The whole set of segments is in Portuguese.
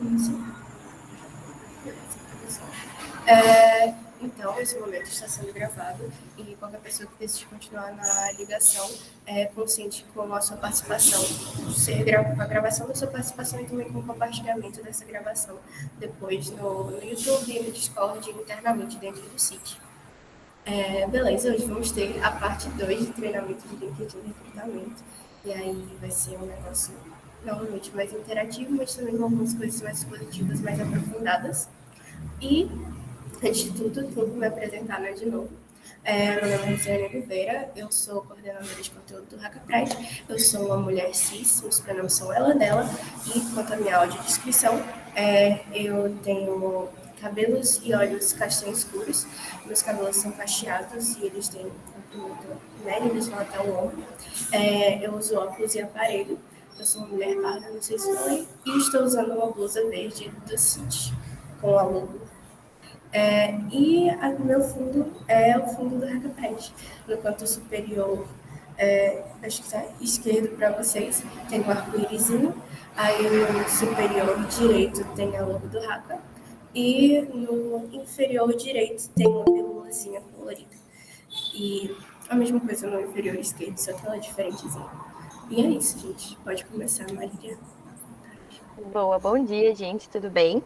Isso. É, então, esse momento está sendo gravado e qualquer pessoa que decide continuar na ligação é consciente com a sua participação, com a gravação da sua participação e também com o compartilhamento dessa gravação depois no YouTube e no Discord internamente dentro do sítio. Beleza, hoje vamos ter a parte 2 de treinamento de LinkedIn e recrutamento. E aí vai ser um negócio novamente mais interativo, mas também com algumas coisas mais positivas, mais aprofundadas. E antes de tudo, tenho que me apresentar, né, de novo. Meu nome é Luciane Oliveira, eu sou coordenadora de conteúdo do HackaPride, eu sou uma mulher cis, meus pronomes são ela, dela, e quanto à minha audiodescrição, eu tenho cabelos e olhos castanhos escuros, meus cabelos são cacheados e eles têm um comprimento médio, eles vão até o ombro. Eu uso óculos e aparelho, eu sou uma mulher parda, não sei se falei, e estou usando uma blusa verde do City, com a logo o meu fundo é o fundo do HackaPad. No canto superior, acho que está esquerdo para vocês, tem um arco-írisinho. Aí no superior direito tem a logo do Hacka. E no inferior direito tem uma pílulazinha colorida. E a mesma coisa no inferior esquerdo, só que ela é diferentezinha. E é isso, gente. Pode começar, Maria. Boa, bom dia, gente, tudo bem?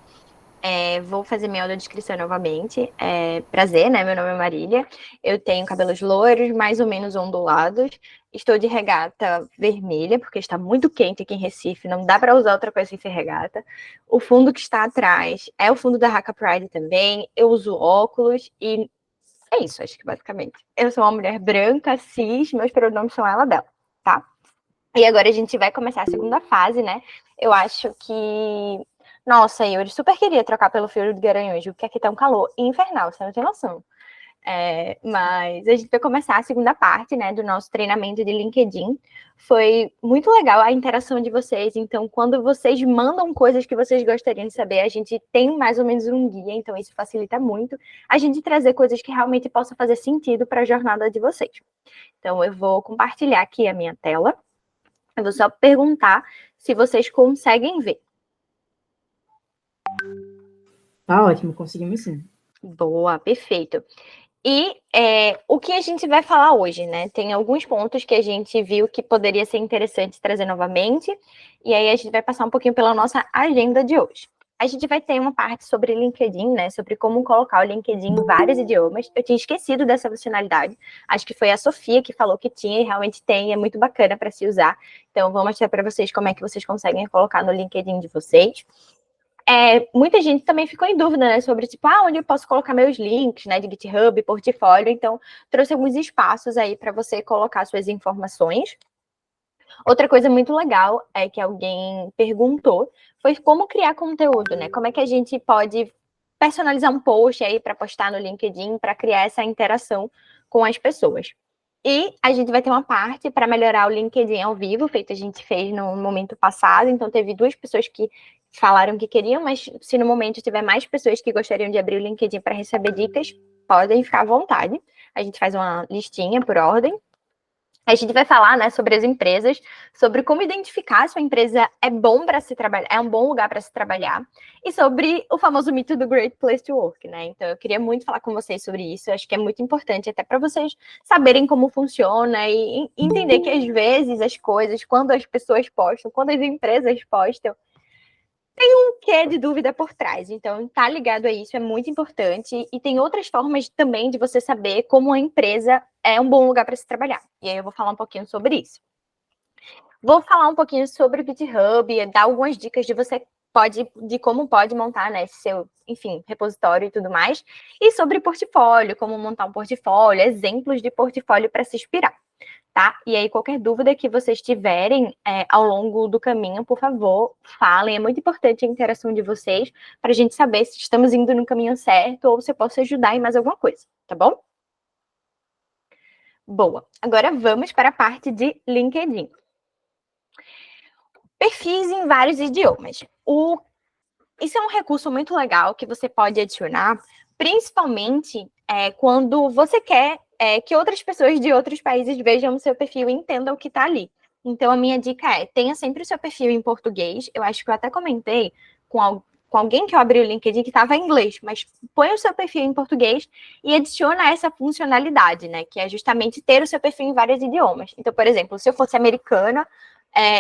Vou fazer minha audiodescrição novamente. Prazer, né? Meu nome é Marília. Eu tenho cabelos loiros, mais ou menos ondulados. Estou de regata vermelha, porque está muito quente aqui em Recife, não dá para usar outra coisa sem ser regata. O fundo que está atrás é o fundo da Haka Pride também. Eu uso óculos e é isso, acho que basicamente. Eu sou uma mulher branca, cis, meus pronomes são ela, dela, tá? E agora a gente vai começar a segunda fase, né? Eu acho que. Nossa, eu super queria trocar pelo Filho de Garanhuns, porque aqui tá um calor infernal, você não tem noção. Mas a gente vai começar a segunda parte, né, do nosso treinamento de LinkedIn. Foi muito legal a interação de vocês. Então, quando vocês mandam coisas que vocês gostariam de saber, a gente tem mais ou menos um guia, então isso facilita muito a gente trazer coisas que realmente possam fazer sentido para a jornada de vocês. Então, eu vou compartilhar aqui a minha tela. Eu vou só perguntar se vocês conseguem ver. Tá ótimo, conseguimos sim. Boa, perfeito. E o que a gente vai falar hoje, né? Tem alguns pontos que a gente viu que poderia ser interessante trazer novamente, e aí a gente vai passar um pouquinho pela nossa agenda de hoje. A gente vai ter uma parte sobre LinkedIn, né? Sobre como colocar o LinkedIn em vários idiomas. Eu tinha esquecido dessa funcionalidade. Acho que foi a Sofia que falou que tinha e realmente tem, é muito bacana para se usar. Então, vou mostrar para vocês como é que vocês conseguem colocar no LinkedIn de vocês. Muita gente também ficou em dúvida, né, sobre, tipo, onde eu posso colocar meus links, né, de GitHub, portfólio. Então, trouxe alguns espaços aí para você colocar suas informações. Outra coisa muito legal é que alguém perguntou foi como criar conteúdo, né? Como é que a gente pode personalizar um post aí para postar no LinkedIn, para criar essa interação com as pessoas. E a gente vai ter uma parte para melhorar o LinkedIn ao vivo, feito a gente fez no momento passado. Então, teve 2 pessoas que falaram que queriam, mas se no momento tiver mais pessoas que gostariam de abrir o LinkedIn para receber dicas, podem ficar à vontade. A gente faz uma listinha por ordem. A gente vai falar, né, sobre as empresas, sobre como identificar se uma empresa é bom para se trabalhar, é um bom lugar para se trabalhar, e sobre o famoso mito do Great Place to Work, né? Então, eu queria muito falar com vocês sobre isso. Eu acho que é muito importante até para vocês saberem como funciona e entender que às vezes as coisas, quando as pessoas postam, quando as empresas postam, quê de dúvida por trás. Então, tá ligado a isso é muito importante. E tem outras formas também de você saber como a empresa é um bom lugar para se trabalhar. E aí eu vou falar um pouquinho sobre isso. Vou falar um pouquinho sobre o GitHub, dar algumas dicas de como pode montar, né, seu, enfim, repositório e tudo mais. E sobre portfólio, como montar um portfólio, exemplos de portfólio para se inspirar. Tá? E aí, qualquer dúvida que vocês tiverem ao longo do caminho, por favor, falem. É muito importante a interação de vocês para a gente saber se estamos indo no caminho certo ou se eu posso ajudar em mais alguma coisa, tá bom? Boa. Agora vamos para a parte de LinkedIn. Perfis em vários idiomas. Isso é um recurso muito legal que você pode adicionar, principalmente quando você quer que outras pessoas de outros países vejam o seu perfil e entendam o que está ali. Então, a minha dica tenha sempre o seu perfil em português. Eu acho que eu até comentei com alguém que eu abri o LinkedIn que estava em inglês, mas põe o seu perfil em português e adiciona essa funcionalidade, né? Que é justamente ter o seu perfil em vários idiomas. Então, por exemplo, se eu fosse americana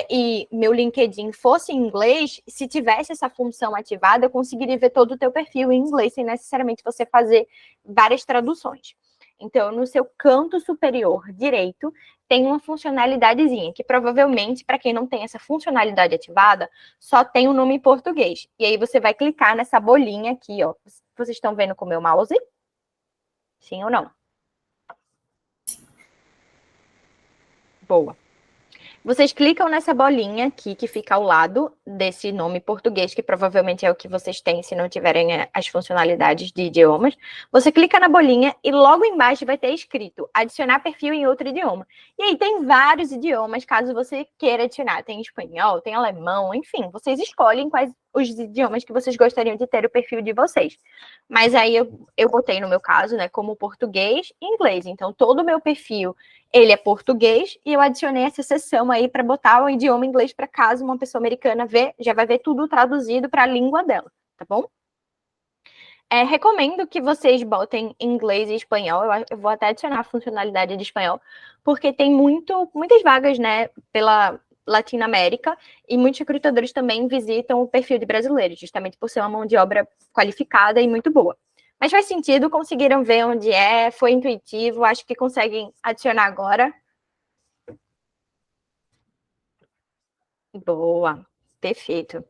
e meu LinkedIn fosse em inglês, se tivesse essa função ativada, eu conseguiria ver todo o teu perfil em inglês, sem necessariamente você fazer várias traduções. Então, no seu canto superior direito, tem uma funcionalidadezinha, que provavelmente, para quem não tem essa funcionalidade ativada, só tem o nome em português. E aí você vai clicar nessa bolinha aqui, ó. Vocês estão vendo com o meu mouse? Sim ou não? Boa. Vocês clicam nessa bolinha aqui, que fica ao lado desse nome português, que provavelmente é o que vocês têm se não tiverem as funcionalidades de idiomas. Você clica na bolinha e logo embaixo vai ter escrito adicionar perfil em outro idioma. E aí tem vários idiomas, caso você queira adicionar. Tem espanhol, tem alemão, enfim. Vocês escolhem quais os idiomas que vocês gostariam de ter o perfil de vocês. Mas aí eu botei no meu caso, né, como português e inglês. Então, todo o meu perfil ele é português e eu adicionei essa seção aí para botar o idioma inglês para caso uma pessoa americana ver, já vai ver tudo traduzido para a língua dela, tá bom? Recomendo que vocês botem inglês e espanhol. Eu vou até adicionar a funcionalidade de espanhol, porque tem muitas vagas, né, pela Latinoamérica, e muitos recrutadores também visitam o perfil de brasileiros, justamente por ser uma mão de obra qualificada e muito boa. Mas faz sentido, conseguiram ver onde foi intuitivo, acho que conseguem adicionar agora. Boa, perfeito.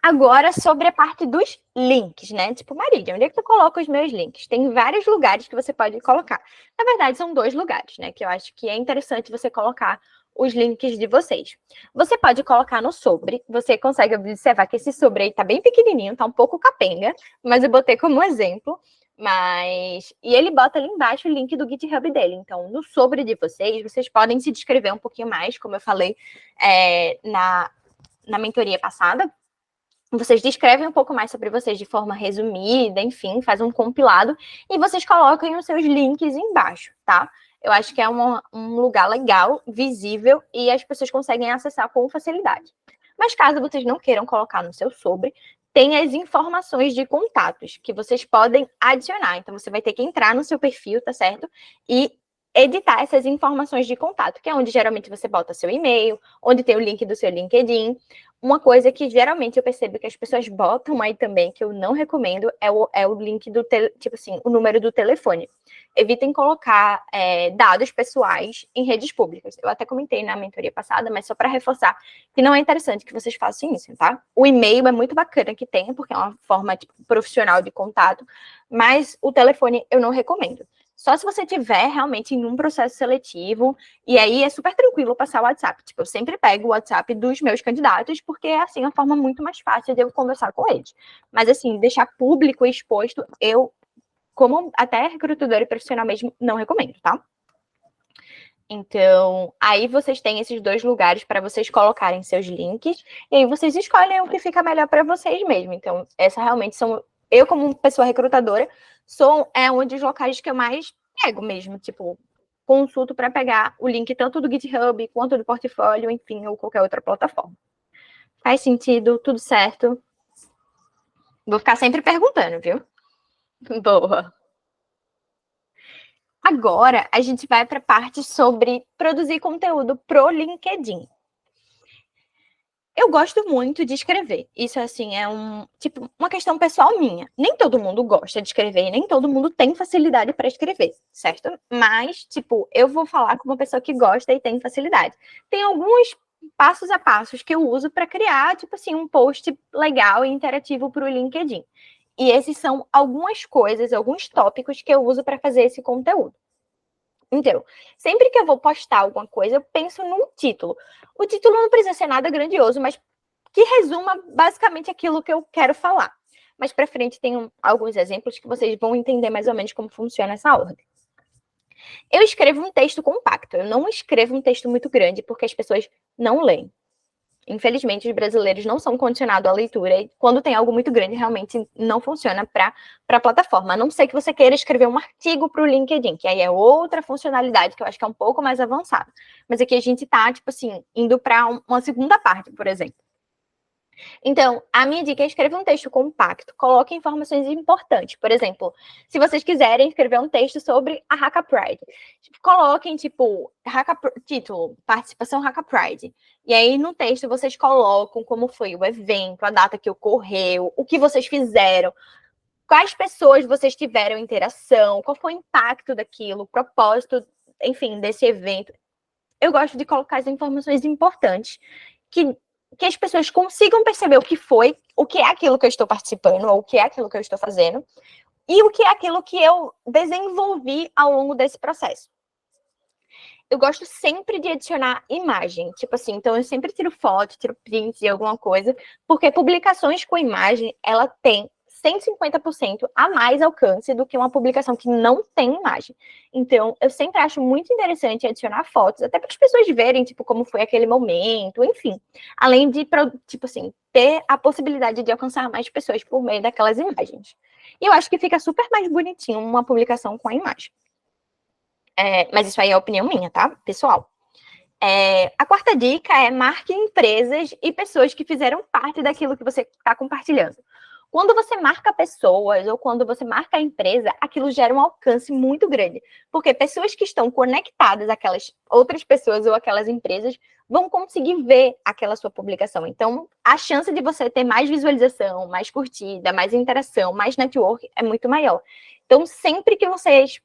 Agora, sobre a parte dos links, né? Tipo, Marília, onde é que eu coloco os meus links? Tem vários lugares que você pode colocar. Na verdade, são 2 lugares, né? Que eu acho que é interessante você colocar os links de vocês. Você pode colocar no sobre. Você consegue observar que esse sobre aí tá bem pequenininho, tá um pouco capenga, mas eu botei como exemplo. E ele bota ali embaixo o link do GitHub dele. Então, no sobre de vocês podem se descrever um pouquinho mais, como eu falei na mentoria passada. Vocês descrevem um pouco mais sobre vocês de forma resumida, enfim, faz um compilado e vocês colocam os seus links embaixo, tá? Eu acho que é um lugar legal, visível e as pessoas conseguem acessar com facilidade. Mas caso vocês não queiram colocar no seu sobre, tem as informações de contatos que vocês podem adicionar. Então, você vai ter que entrar no seu perfil, tá certo? E editar essas informações de contato, que é onde geralmente você bota seu e-mail, onde tem o link do seu LinkedIn. Uma coisa que geralmente eu percebo que as pessoas botam aí também, que eu não recomendo, é o link do, tipo assim, o número do telefone. Evitem colocar dados pessoais em redes públicas. Eu até comentei na mentoria passada, mas só para reforçar que não é interessante que vocês façam isso, tá? O e-mail é muito bacana que tenha, porque é uma forma tipo, profissional de contato, mas o telefone eu não recomendo. Só se você tiver realmente em um processo seletivo, e aí é super tranquilo passar o WhatsApp. Tipo, eu sempre pego o WhatsApp dos meus candidatos, porque é assim a forma muito mais fácil de eu conversar com eles. Mas assim, deixar público e exposto, eu, como até recrutadora e profissional mesmo, não recomendo, tá? Então, aí vocês têm esses 2 lugares para vocês colocarem seus links, e aí vocês escolhem o que fica melhor para vocês mesmo. Então, essa realmente são... Eu, como pessoa recrutadora, um dos locais que eu mais pego mesmo, tipo, consulto para pegar o link tanto do GitHub quanto do portfólio, enfim, ou qualquer outra plataforma. Faz sentido? Tudo certo? Vou ficar sempre perguntando, viu? Boa. Agora, a gente vai para a parte sobre produzir conteúdo pro LinkedIn. Eu gosto muito de escrever. Isso, assim, é uma questão pessoal minha. Nem todo mundo gosta de escrever, nem todo mundo tem facilidade para escrever, certo? Mas, tipo, eu vou falar com uma pessoa que gosta e tem facilidade. Tem alguns passos a passos que eu uso para criar, tipo assim, um post legal e interativo para o LinkedIn. E esses são algumas coisas, alguns tópicos que eu uso para fazer esse conteúdo. Então, sempre que eu vou postar alguma coisa, eu penso num título. O título não precisa ser nada grandioso, mas que resuma basicamente aquilo que eu quero falar. Mais para frente tem alguns exemplos que vocês vão entender mais ou menos como funciona essa ordem. Eu escrevo um texto compacto, eu não escrevo um texto muito grande porque as pessoas não leem. Infelizmente, os brasileiros não são condicionados à leitura e quando tem algo muito grande, realmente não funciona para a plataforma. A não ser que você queira escrever um artigo para o LinkedIn, que aí é outra funcionalidade que eu acho que é um pouco mais avançada. Mas aqui a gente está, tipo assim, indo para uma segunda parte, por exemplo. Então, a minha dica é escrever um texto compacto, coloque informações importantes. Por exemplo, se vocês quiserem escrever um texto sobre a Haka Pride, coloquem, tipo, título, participação Haka Pride. E aí, no texto, vocês colocam como foi o evento, a data que ocorreu, o que vocês fizeram, quais pessoas vocês tiveram interação, qual foi o impacto daquilo, o propósito, enfim, desse evento. Eu gosto de colocar as informações importantes que as pessoas consigam perceber o que foi, o que é aquilo que eu estou participando, ou o que é aquilo que eu estou fazendo, e o que é aquilo que eu desenvolvi ao longo desse processo. Eu gosto sempre de adicionar imagem, tipo assim, então eu sempre tiro foto, tiro print de alguma coisa, porque publicações com imagem, ela tem 150% a mais alcance do que uma publicação que não tem imagem. Então, eu sempre acho muito interessante adicionar fotos, até para as pessoas verem, tipo, como foi aquele momento, enfim. Além de, tipo assim, ter a possibilidade de alcançar mais pessoas por meio daquelas imagens. E eu acho que fica super mais bonitinho uma publicação com a imagem. Mas isso aí é a opinião minha, tá? Pessoal. A quarta dica é marque empresas e pessoas que fizeram parte daquilo que você está compartilhando. Quando você marca pessoas ou quando você marca a empresa, aquilo gera um alcance muito grande, porque pessoas que estão conectadas àquelas outras pessoas ou aquelas empresas vão conseguir ver aquela sua publicação. Então, a chance de você ter mais visualização, mais curtida, mais interação, mais network é muito maior. Então, sempre que vocês,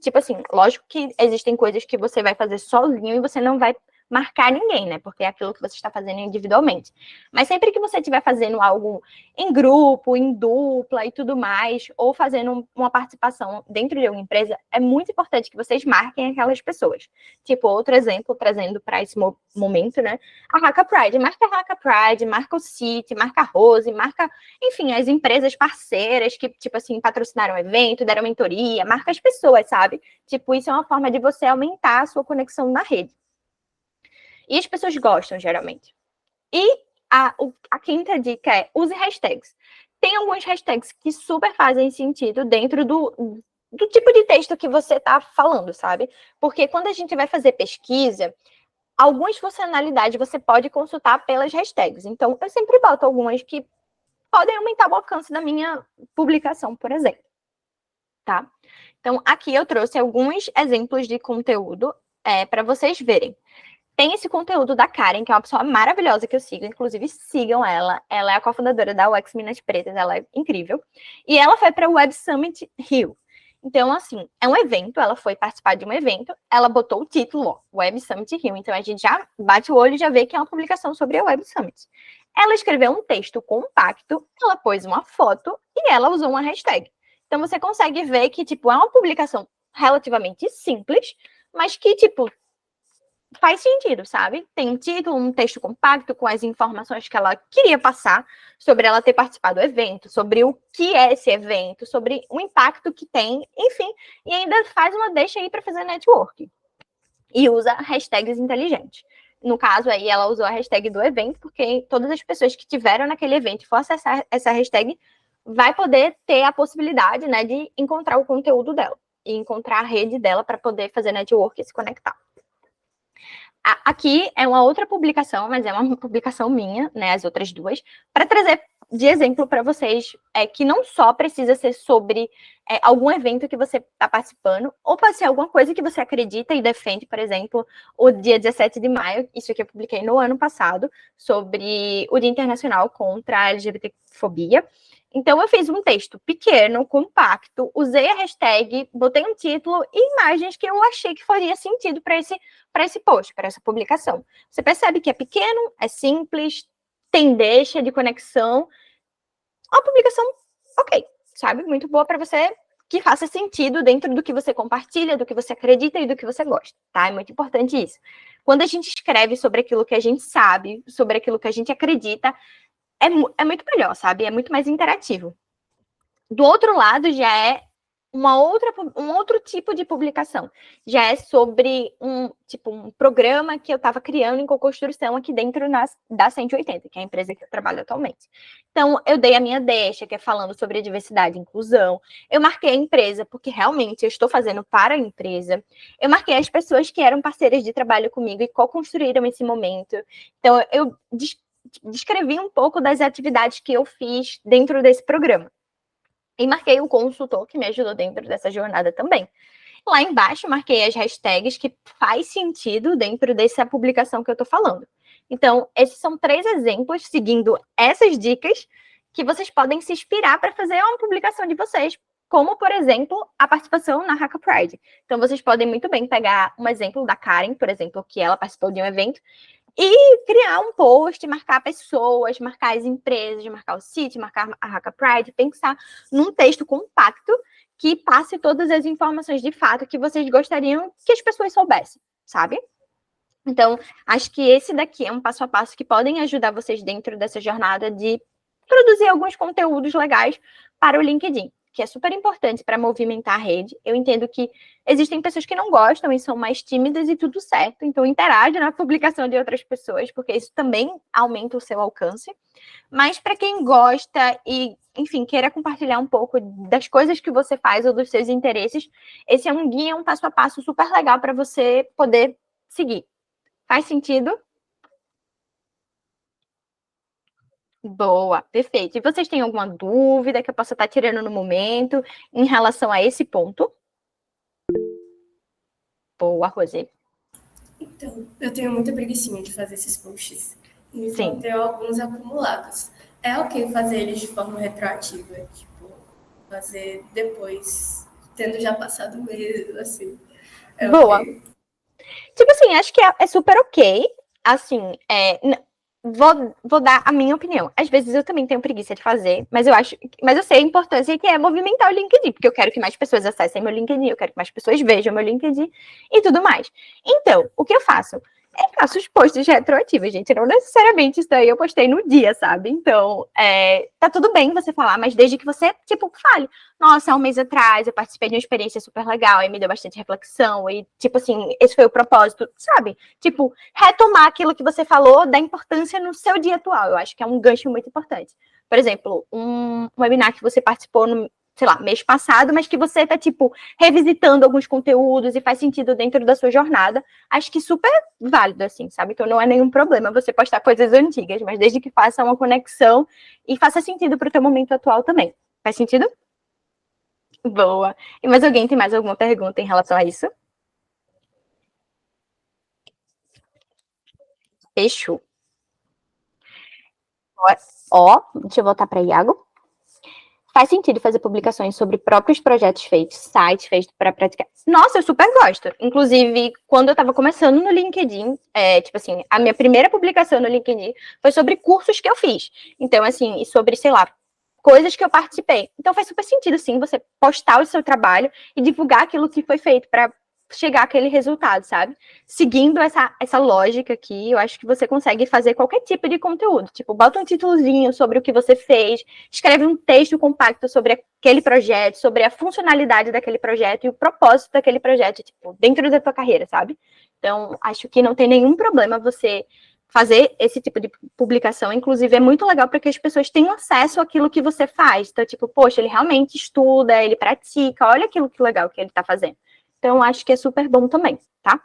tipo assim, lógico que existem coisas que você vai fazer sozinho e você não vai marcar ninguém, né? Porque é aquilo que você está fazendo individualmente. Mas sempre que você estiver fazendo algo em grupo, em dupla e tudo mais, ou fazendo uma participação dentro de uma empresa, é muito importante que vocês marquem aquelas pessoas. Tipo, outro exemplo, trazendo para esse momento, né? A Haka Pride. Marca a Haka Pride, marca o City, marca a Rose, marca, enfim, as empresas parceiras que, tipo assim, patrocinaram o evento, deram mentoria, marca as pessoas, sabe? Tipo, isso é uma forma de você aumentar a sua conexão na rede. E as pessoas gostam, geralmente. E a quinta dica é use hashtags. Tem alguns hashtags que super fazem sentido dentro do tipo de texto que você está falando, sabe? Porque quando a gente vai fazer pesquisa, algumas funcionalidades você pode consultar pelas hashtags. Então, eu sempre boto algumas que podem aumentar o alcance da minha publicação, por exemplo. Tá? Então, aqui eu trouxe alguns exemplos de conteúdo para vocês verem. Tem esse conteúdo da Karen, que é uma pessoa maravilhosa que eu sigo, inclusive sigam ela. Ela é a cofundadora da UX Minas Pretas, ela é incrível. E ela foi para o Web Summit Rio. Então, assim, é um evento, ela foi participar de um evento, ela botou o título, ó, Web Summit Rio. Então, a gente já bate o olho e já vê que é uma publicação sobre a Web Summit. Ela escreveu um texto compacto, ela pôs uma foto e ela usou uma hashtag. Então, você consegue ver que, tipo, é uma publicação relativamente simples, mas que, tipo, faz sentido, sabe? Tem um título, um texto compacto com as informações que ela queria passar sobre ela ter participado do evento, sobre o que é esse evento, sobre o impacto que tem, enfim, e ainda faz uma deixa aí para fazer network. E usa hashtags inteligentes. No caso aí, ela usou a hashtag do evento, porque todas as pessoas que tiveram naquele evento e for acessar essa hashtag vai poder ter a possibilidade, né, de encontrar o conteúdo dela e encontrar a rede dela para poder fazer network e se conectar. Aqui é uma outra publicação, mas é uma publicação minha, né, as outras duas, para trazer de exemplo para vocês que não só precisa ser sobre algum evento que você está participando, ou pode ser alguma coisa que você acredita e defende, por exemplo, o dia 17 de maio, isso aqui eu publiquei no ano passado, sobre o Dia Internacional contra a LGBTfobia. Então, eu fiz um texto pequeno, compacto, usei a hashtag, botei um título e imagens que eu achei que faria sentido para esse post, para essa publicação. Você percebe que é pequeno, é simples, tem deixa de conexão. Uma publicação ok, sabe? Muito boa para você, que faça sentido dentro do que você compartilha, do que você acredita e do que você gosta, tá? É muito importante isso. Quando a gente escreve sobre aquilo que a gente sabe, sobre aquilo que a gente acredita, é muito melhor, sabe? É muito mais interativo. Do outro lado, já é um outro tipo de publicação. Já é sobre um programa que eu estava criando em co-construção aqui dentro da 180, que é a empresa que eu trabalho atualmente. Então, eu dei a minha deixa, que é falando sobre a diversidade e inclusão. Eu marquei a empresa, porque realmente eu estou fazendo para a empresa. Eu marquei as pessoas que eram parceiras de trabalho comigo e co-construíram esse momento. Então, eu descrevi um pouco das atividades que eu fiz dentro desse programa. E marquei o consultor que me ajudou dentro dessa jornada também. Lá embaixo, marquei as hashtags que faz sentido dentro dessa publicação que eu estou falando. Então, esses são 3 exemplos, seguindo essas dicas, que vocês podem se inspirar para fazer uma publicação de vocês, como, por exemplo, a participação na Hacka Pride. Então, vocês podem muito bem pegar um exemplo da Karen, por exemplo, que ela participou de um evento, e criar um post, marcar pessoas, marcar as empresas, marcar o sítio, marcar a Hacka Pride, pensar num texto compacto que passe todas as informações de fato que vocês gostariam que as pessoas soubessem, sabe? Então, acho que esse daqui é um passo a passo que podem ajudar vocês dentro dessa jornada de produzir alguns conteúdos legais para o LinkedIn, que é super importante para movimentar a rede. Eu entendo que existem pessoas que não gostam e são mais tímidas e tudo certo, então interage na publicação de outras pessoas, porque isso também aumenta o seu alcance. Mas para quem gosta e, enfim, queira compartilhar um pouco das coisas que você faz ou dos seus interesses, esse é um guia, um passo a passo super legal para você poder seguir. Faz sentido? Boa, perfeito. E vocês têm alguma dúvida que eu possa estar tirando no momento em relação a esse ponto? Boa, Rosê. Então, eu tenho muita preguicinha de fazer esses posts. Então, Sim. eu tenho alguns acumulados. É ok fazer eles de forma retroativa, tipo, fazer depois, tendo já passado meses, assim. É Boa. ok. Tipo assim, acho que é super ok. Assim, vou dar a minha opinião. Às vezes eu também tenho preguiça de fazer, mas eu sei a importância que é movimentar o LinkedIn, porque eu quero que mais pessoas acessem meu LinkedIn, eu quero que mais pessoas vejam meu LinkedIn e tudo mais. Então, o que eu faço? Eu faço os posts retroativos, gente. Não necessariamente isso daí eu postei no dia, sabe? Então, tá tudo bem você falar, mas desde que você, tipo, fale. Nossa, há um mês atrás eu participei de uma experiência super legal e me deu bastante reflexão. E, tipo assim, esse foi o propósito, sabe? Tipo, retomar aquilo que você falou da importância no seu dia atual. Eu acho que é um gancho muito importante. Por exemplo, um webinar que você participou no, sei lá, mês passado, mas que você tá, tipo, revisitando alguns conteúdos e faz sentido dentro da sua jornada. Acho que super válido, assim, sabe? Então não é nenhum problema você postar coisas antigas, mas desde que faça uma conexão e faça sentido para o teu momento atual também. Faz sentido? Boa. E mais alguém tem mais alguma pergunta em relação a isso? Fechou. Ó, deixa eu voltar para Iago. Faz sentido fazer publicações sobre próprios projetos feitos, sites feitos para praticar. Nossa, eu super gosto. Inclusive, quando eu estava começando no LinkedIn, tipo assim, a minha primeira publicação no LinkedIn foi sobre cursos que eu fiz. Então, assim, e sobre, sei lá, coisas que eu participei. Então, faz super sentido, sim, você postar o seu trabalho e divulgar aquilo que foi feito para chegar àquele resultado, sabe? Seguindo essa lógica aqui, eu acho que você consegue fazer qualquer tipo de conteúdo. Tipo, bota um títulozinho sobre o que você fez, escreve um texto compacto sobre aquele projeto, sobre a funcionalidade daquele projeto e o propósito daquele projeto, tipo, dentro da tua carreira, sabe? Então, acho que não tem nenhum problema você fazer esse tipo de publicação. Inclusive, é muito legal para que as pessoas tenham acesso àquilo que você faz. Então, tipo, poxa, ele realmente estuda, ele pratica, olha aquilo que legal que ele está fazendo. Então, acho que é super bom também, tá?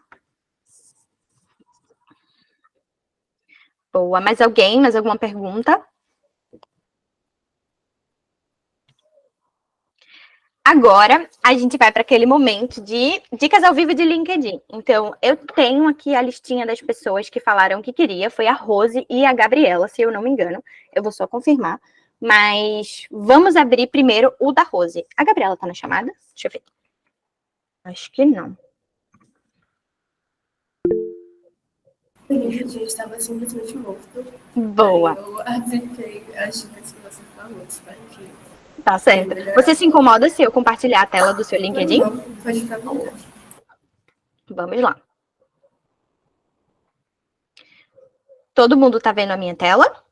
Boa. Mais alguém? Mais alguma pergunta? Agora, a gente vai para aquele momento de dicas ao vivo de LinkedIn. Então, eu tenho aqui a listinha das pessoas que falaram que queria. Foi a Rose e a Gabriela, se eu não me engano. Eu vou só confirmar. Mas vamos abrir primeiro o da Rose. A Gabriela tá na chamada? Deixa eu ver. Acho que não. O LinkedIn estava simplesmente morto. Boa. Aí eu apliquei as dicas que você falou, espero que Tá certo. Você se incomoda se eu compartilhar a tela do seu LinkedIn? não, pode ficar à vontade. Vamos lá. Todo mundo tá vendo a minha tela?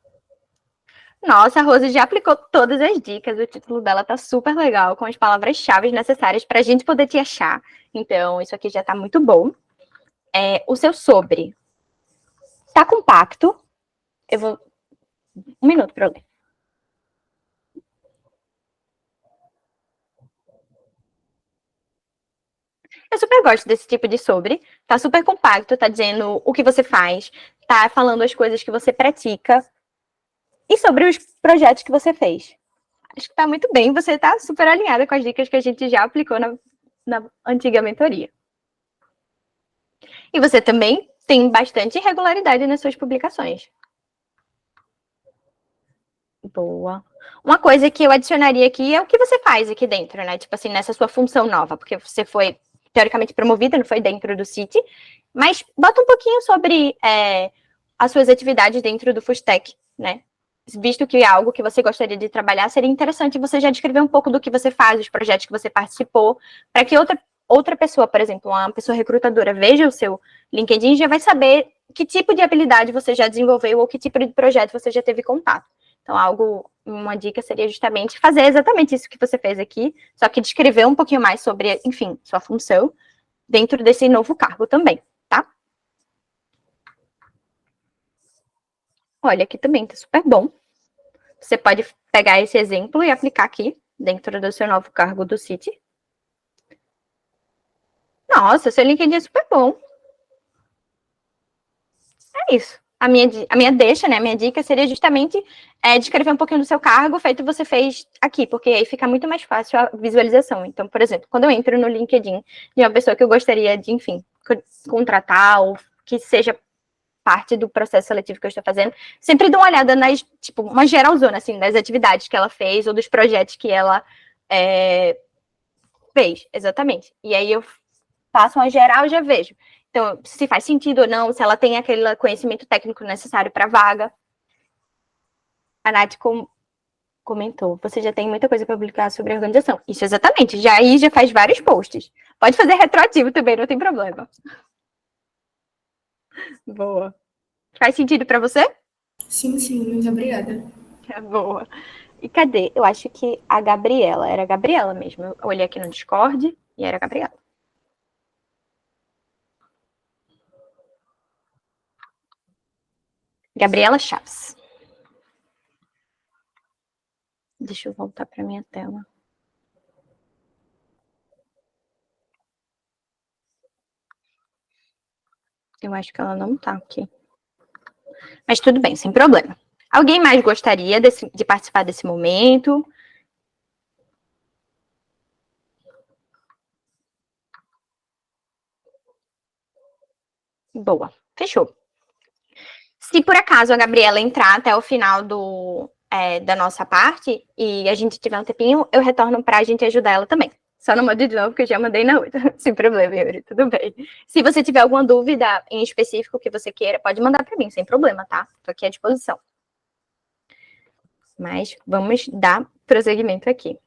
Nossa, a Rose já aplicou todas as dicas. O título dela tá super legal, com as palavras-chave necessárias para a gente poder te achar. Então, isso aqui já tá muito bom. O seu sobre tá compacto. Eu vou. Um minuto para eu ler. Eu super gosto desse tipo de sobre. Tá super compacto, tá dizendo o que você faz, tá falando as coisas que você pratica. e sobre os projetos que você fez. Acho que está muito bem, você está super alinhada com as dicas que a gente já aplicou na antiga mentoria. E você também tem bastante regularidade nas suas publicações. Boa. Uma coisa que eu adicionaria aqui é o que você faz aqui dentro, né? Tipo assim, nessa sua função nova, porque você foi, teoricamente, promovida, não foi dentro do City, mas bota um pouquinho sobre as suas atividades dentro do Fustech, né? Visto que é algo que você gostaria de trabalhar, seria interessante você já descrever um pouco do que você faz, os projetos que você participou, para que outra pessoa, por exemplo, uma pessoa recrutadora, veja o seu LinkedIn e já vai saber que tipo de habilidade você já desenvolveu ou que tipo de projeto você já teve contato. Então, uma dica seria justamente fazer exatamente isso que você fez aqui, só que descrever um pouquinho mais sobre, enfim, sua função dentro desse novo cargo também, tá? Olha, aqui também tá super bom. Você pode pegar esse exemplo e aplicar aqui, dentro do seu novo cargo do City. Nossa, seu LinkedIn é super bom. É isso. A minha deixa, né? A minha dica seria justamente descrever um pouquinho do seu cargo, feito você fez aqui, porque aí fica muito mais fácil a visualização. Então, por exemplo, quando eu entro no LinkedIn de uma pessoa que eu gostaria de, enfim, contratar ou que seja parte do processo seletivo que eu estou fazendo, sempre dou uma olhada nas, tipo, uma geralzona, assim, das atividades que ela fez ou dos projetos que ela fez, exatamente. E aí eu faço uma geral e já vejo. Então, se faz sentido ou não, se ela tem aquele conhecimento técnico necessário para a vaga. A Nath comentou, você já tem muita coisa para publicar sobre a organização. Isso, exatamente. Já faz vários posts. Pode fazer retroativo também, não tem problema. Boa. Faz sentido para você? Sim, sim, muito obrigada. Boa. E cadê? Eu acho que a Gabriela, era a Gabriela mesmo. Eu olhei aqui no Discord e era a Gabriela. Gabriela Chaves. Deixa eu voltar para minha tela. Eu acho que ela não tá aqui. Mas tudo bem, sem problema. Alguém mais gostaria de participar desse momento? Boa, fechou. Se por acaso a Gabriela entrar até o final da nossa parte e a gente tiver um tempinho, eu retorno para a gente ajudar ela também. Só não mande de novo, porque eu já mandei na outra. Sem problema, Yuri, tudo bem. Se você tiver alguma dúvida em específico que você queira, pode mandar para mim, sem problema, tá? Estou aqui à disposição. Mas vamos dar prosseguimento aqui.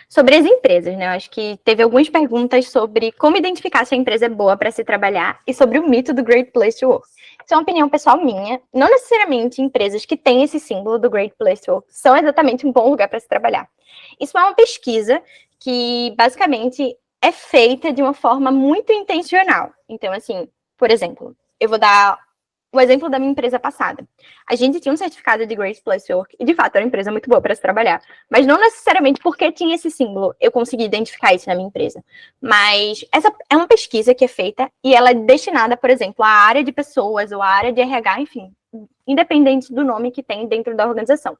Sobre as empresas, né? Eu acho que teve algumas perguntas sobre como identificar se a empresa é boa para se trabalhar e sobre o mito do Great Place to Work. Isso é uma opinião pessoal minha. Não necessariamente empresas que têm esse símbolo do Great Place to Work são exatamente um bom lugar para se trabalhar. Isso é uma pesquisa que, basicamente, é feita de uma forma muito intencional. Então, assim, por exemplo, eu vou dar o exemplo da minha empresa passada. A gente tinha um certificado de Great Place to Work e, de fato, era uma empresa muito boa para se trabalhar. Mas não necessariamente porque tinha esse símbolo eu consegui identificar isso na minha empresa. Mas essa é uma pesquisa que é feita e ela é destinada, por exemplo, à área de pessoas ou à área de RH, enfim, independente do nome que tem dentro da organização.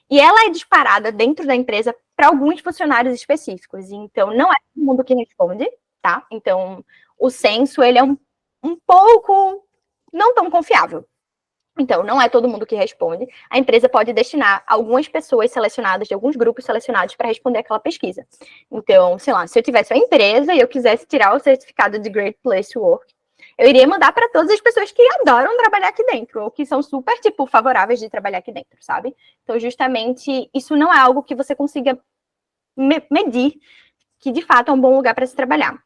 E ela é disparada dentro da empresa para alguns funcionários específicos. Então, não é todo mundo que responde, tá? Então, o censo, ele é um pouco não tão confiável. Então, não é todo mundo que responde. A empresa pode destinar algumas pessoas selecionadas, de alguns grupos selecionados, para responder aquela pesquisa. Então, sei lá, se eu tivesse uma empresa e eu quisesse tirar o certificado de Great Place to Work, eu iria mandar para todas as pessoas que adoram trabalhar aqui dentro, ou que são super, tipo, favoráveis de trabalhar aqui dentro, sabe? Então, justamente, isso não é algo que você consiga medir que, de fato, é um bom lugar para se trabalhar.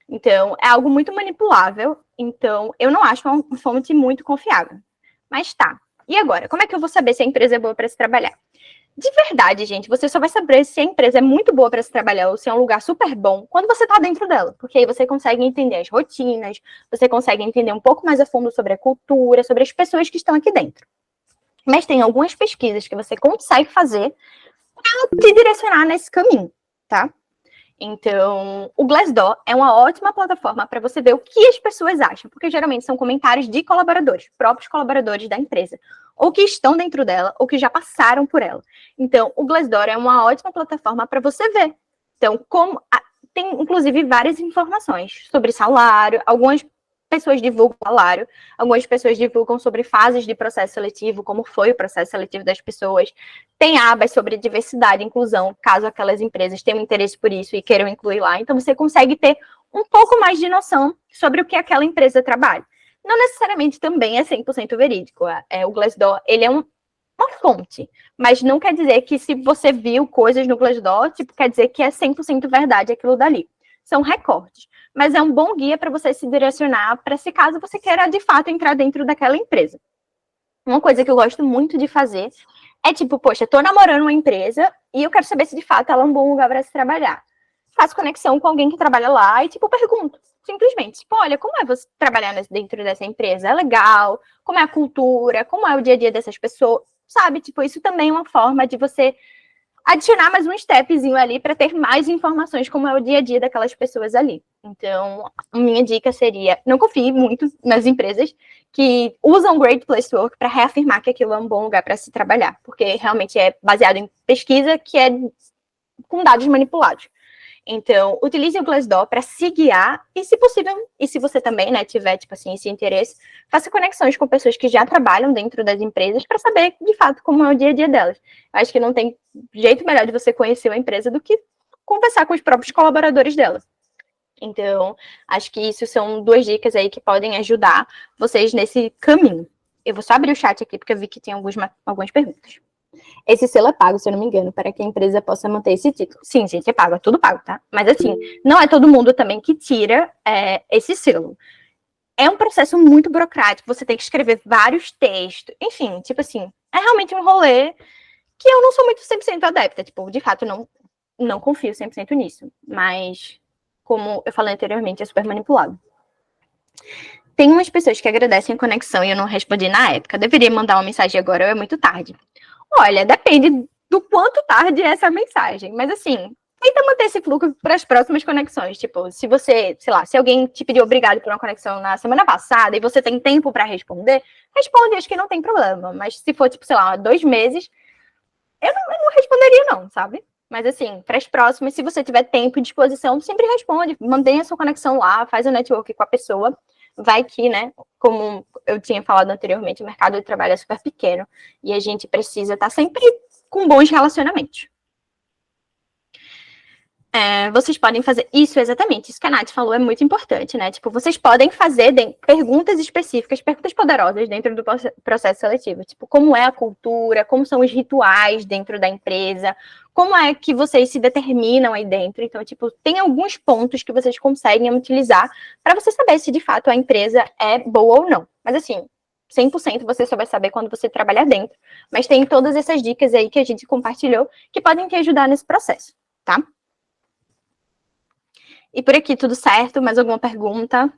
Então, é algo muito manipulável. Então, eu não acho uma fonte muito confiável. Mas tá. E agora? Como é que eu vou saber se a empresa é boa para se trabalhar? De verdade, gente, você só vai saber se a empresa é muito boa para se trabalhar ou se é um lugar super bom quando você está dentro dela. Porque aí você consegue entender as rotinas, você consegue entender um pouco mais a fundo sobre a cultura, sobre as pessoas que estão aqui dentro. Mas tem algumas pesquisas que você consegue fazer para te direcionar nesse caminho, tá? Então, o Glassdoor é uma ótima plataforma para você ver o que as pessoas acham, porque geralmente são comentários de colaboradores, próprios colaboradores da empresa, ou que estão dentro dela, ou que já passaram por ela. Então, o Glassdoor é uma ótima plataforma para você ver. Então, tem inclusive várias informações sobre salário, algumas pessoas divulgam salário, algumas pessoas divulgam sobre fases de processo seletivo, como foi o processo seletivo das pessoas. Tem abas sobre diversidade e inclusão, caso aquelas empresas tenham interesse por isso e queiram incluir lá. Então, você consegue ter um pouco mais de noção sobre o que aquela empresa trabalha. Não necessariamente também é 100% verídico. O Glassdoor, ele é uma fonte, mas não quer dizer que se você viu coisas no Glassdoor, quer dizer que é 100% verdade aquilo dali. São recortes, mas é um bom guia para você se direcionar para se caso você queira, de fato, entrar dentro daquela empresa. Uma coisa que eu gosto muito de fazer é poxa, tô namorando uma empresa e eu quero saber se de fato ela é um bom lugar para se trabalhar. Faço conexão com alguém que trabalha lá e, pergunto, simplesmente, olha, como é você trabalhar dentro dessa empresa? É legal? Como é a cultura? Como é o dia a dia dessas pessoas? Sabe, isso também é uma forma de você adicionar mais um stepzinho ali para ter mais informações como é o dia a dia daquelas pessoas ali. Então, a minha dica seria, não confie muito nas empresas que usam Great Place to Work para reafirmar que aquilo é um bom lugar para se trabalhar, porque realmente é baseado em pesquisa que é com dados manipulados. Então, utilize o Glassdoor para se guiar e, se possível, e se você também, tiver, esse interesse, faça conexões com pessoas que já trabalham dentro das empresas para saber, de fato, como é o dia a dia delas. Acho que não tem jeito melhor de você conhecer uma empresa do que conversar com os próprios colaboradores dela. Então, acho que isso são 2 dicas aí que podem ajudar vocês nesse caminho. Eu vou só abrir o chat aqui, porque eu vi que tem algumas perguntas. Esse selo é pago, se eu não me engano, para que a empresa possa manter esse título. Sim, gente, é pago, é tudo pago, tá? Mas assim, não é todo mundo também que tira esse selo. É um processo muito burocrático, você tem que escrever vários textos, enfim, é realmente um rolê que eu não sou muito 100% adepta, de fato, não confio 100% nisso, mas, como eu falei anteriormente, é super manipulado. Tem umas pessoas que agradecem a conexão e eu não respondi na época. Deveria mandar uma mensagem agora ou é muito tarde? Olha, depende do quanto tarde é essa mensagem. Mas, assim, tenta manter esse fluxo para as próximas conexões. Se você, sei lá, se alguém te pediu obrigado por uma conexão na semana passada e você tem tempo para responder, responde, acho que não tem problema. Mas se for, sei lá, 2 meses, eu não responderia não, sabe? Mas, assim, para as próximas, se você tiver tempo e disposição, sempre responde. Mantenha a sua conexão lá, faz o network com a pessoa. Vai que, como eu tinha falado anteriormente, o mercado de trabalho é super pequeno e a gente precisa estar sempre com bons relacionamentos. Vocês podem fazer isso exatamente, isso que a Nath falou é muito importante, vocês podem fazer perguntas específicas, perguntas poderosas dentro do processo seletivo, como é a cultura, como são os rituais dentro da empresa, como é que vocês se determinam aí dentro. Então, tem alguns pontos que vocês conseguem utilizar para você saber se de fato a empresa é boa ou não. Mas assim, 100% você só vai saber quando você trabalhar dentro. Mas tem todas essas dicas aí que a gente compartilhou que podem te ajudar nesse processo, tá? E por aqui, tudo certo? Mais alguma pergunta?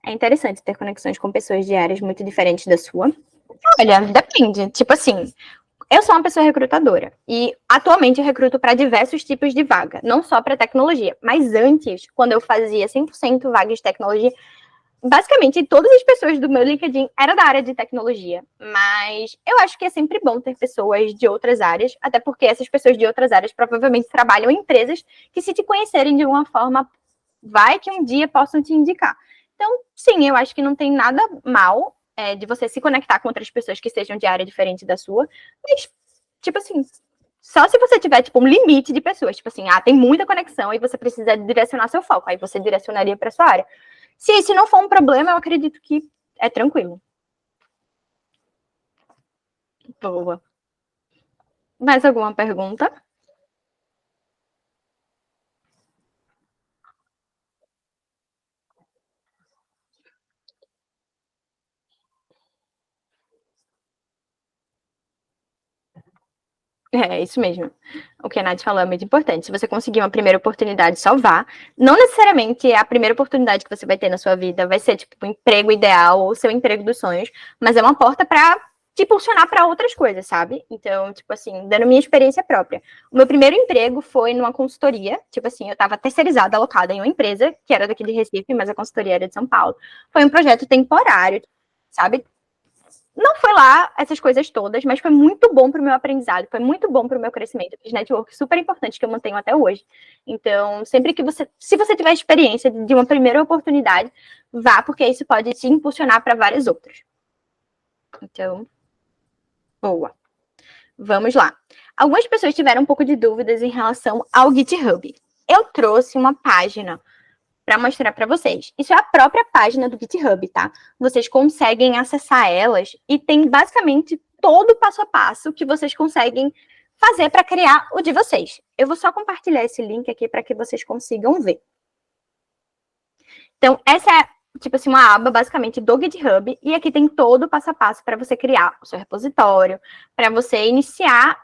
É interessante ter conexões com pessoas de áreas muito diferentes da sua. Olha, depende. Eu sou uma pessoa recrutadora e atualmente eu recruto para diversos tipos de vaga, não só para tecnologia, mas antes, quando eu fazia 100% vagas de tecnologia, basicamente todas as pessoas do meu LinkedIn eram da área de tecnologia, mas eu acho que é sempre bom ter pessoas de outras áreas, até porque essas pessoas de outras áreas provavelmente trabalham em empresas que, se te conhecerem de alguma forma, vai que um dia possam te indicar. Então, sim, eu acho que não tem nada mal de você se conectar com outras pessoas que sejam de área diferente da sua, mas, só se você tiver, um limite de pessoas, tem muita conexão e você precisa direcionar seu foco, aí você direcionaria para sua área. Se não for um problema, eu acredito que é tranquilo. Boa. Mais alguma pergunta? É isso mesmo. O que a Nath falou é muito importante. Se você conseguir uma primeira oportunidade, só vá. Não necessariamente a primeira oportunidade que você vai ter na sua vida vai ser o emprego ideal ou o seu emprego dos sonhos, mas é uma porta para te impulsionar para outras coisas, sabe? Então, tipo assim, dando minha experiência própria. O meu primeiro emprego foi numa consultoria, tipo assim, eu estava terceirizada, alocada em uma empresa, que era daqui de Recife, mas a consultoria era de São Paulo. Foi um projeto temporário, sabe? Não foi lá essas coisas todas, mas foi muito bom para o meu aprendizado, foi muito bom para o meu crescimento. Eu fiz network super importante que eu mantenho até hoje. Então, sempre que se você tiver experiência de uma primeira oportunidade, vá, porque isso pode te impulsionar para várias outras. Então, boa. Vamos lá. Algumas pessoas tiveram um pouco de dúvidas em relação ao GitHub. Eu trouxe uma página para mostrar para vocês. Isso é a própria página do GitHub, tá? Vocês conseguem acessar elas e tem basicamente todo o passo a passo que vocês conseguem fazer para criar o de vocês. Eu vou só compartilhar esse link aqui para que vocês consigam ver. Então, essa é, tipo assim, uma aba basicamente do GitHub e aqui tem todo o passo a passo para você criar o seu repositório, para você iniciar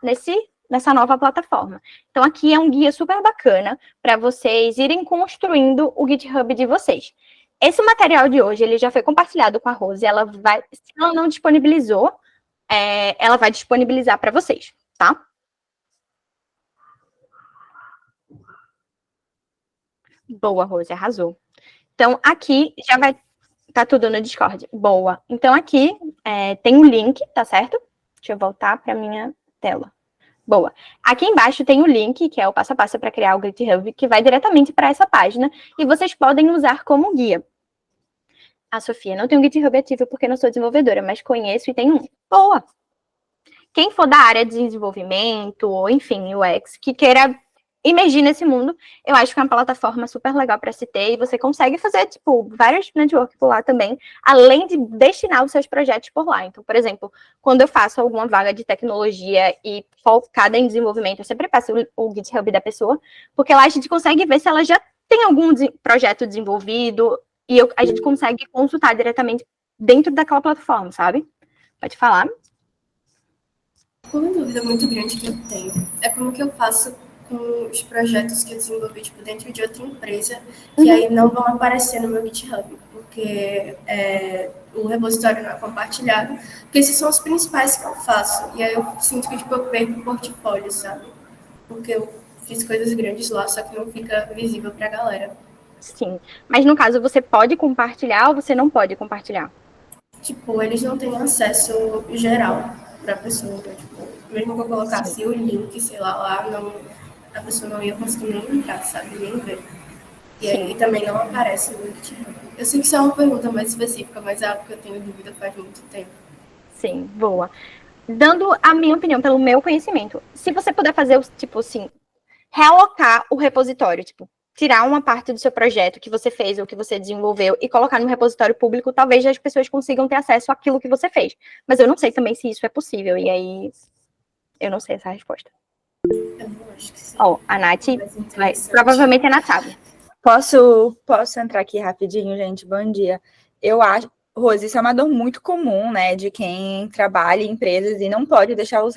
nessa nova plataforma. Então, aqui é um guia super bacana para vocês irem construindo o GitHub de vocês. Esse material de hoje, ele já foi compartilhado com a Rose, se ela não disponibilizou, ela vai disponibilizar para vocês, tá? Boa, Rose, arrasou. Então, aqui já vai... Tá tudo no Discord. Boa. Então, aqui tem um link, tá certo? Deixa eu voltar para minha tela. Boa. Aqui embaixo tem o link, que é o passo a passo para criar o GitHub, que vai diretamente para essa página, e vocês podem usar como guia. A Sofia, não tem um GitHub ativo porque não sou desenvolvedora, mas conheço e tenho um. Boa! Quem for da área de desenvolvimento, ou enfim, UX, que queira imergir nesse mundo, eu acho que é uma plataforma super legal para se ter, e você consegue fazer, tipo, vários networks por lá também, além de destinar os seus projetos por lá. Então, por exemplo, quando eu faço alguma vaga de tecnologia e focada em desenvolvimento, eu sempre peço o GitHub da pessoa, porque lá a gente consegue ver se ela já tem algum projeto desenvolvido, e a gente consegue consultar diretamente dentro daquela plataforma, sabe? Pode falar. Uma dúvida muito grande que eu tenho é como que eu faço com os projetos que eu desenvolvi tipo, dentro de outra empresa, que aí não vão aparecer no meu GitHub, porque o repositório não é compartilhado, porque esses são os principais que eu faço, e aí eu sinto que tipo, eu perco o portfólio, sabe? Porque eu fiz coisas grandes lá, só que não fica visível para a galera. Sim, mas no caso você pode compartilhar ou você não pode compartilhar? Tipo, eles não têm acesso geral para a pessoa, né? Tipo, mesmo que eu colocasse o link, sei lá, não, a pessoa não ia conseguir nem entrar, sabe? Nem ver. E aí também não aparece no GitHub. Eu sei que isso é uma pergunta mais específica, mas é algo que eu tenho dúvida faz muito tempo. Sim, boa. Dando a minha opinião, pelo meu conhecimento, se você puder fazer, tipo assim, realocar o repositório, tipo, tirar uma parte do seu projeto que você fez ou que você desenvolveu e colocar no repositório público, talvez as pessoas consigam ter acesso àquilo que você fez. Mas eu não sei também se isso é possível, e aí eu não sei essa resposta. Eu não acho que sim. Ó, a Nath vai, provavelmente a Nath sabe. Posso entrar aqui rapidinho, gente? Bom dia. Eu acho, Rose, isso é uma dor muito comum, né, de quem trabalha em empresas e não pode deixar os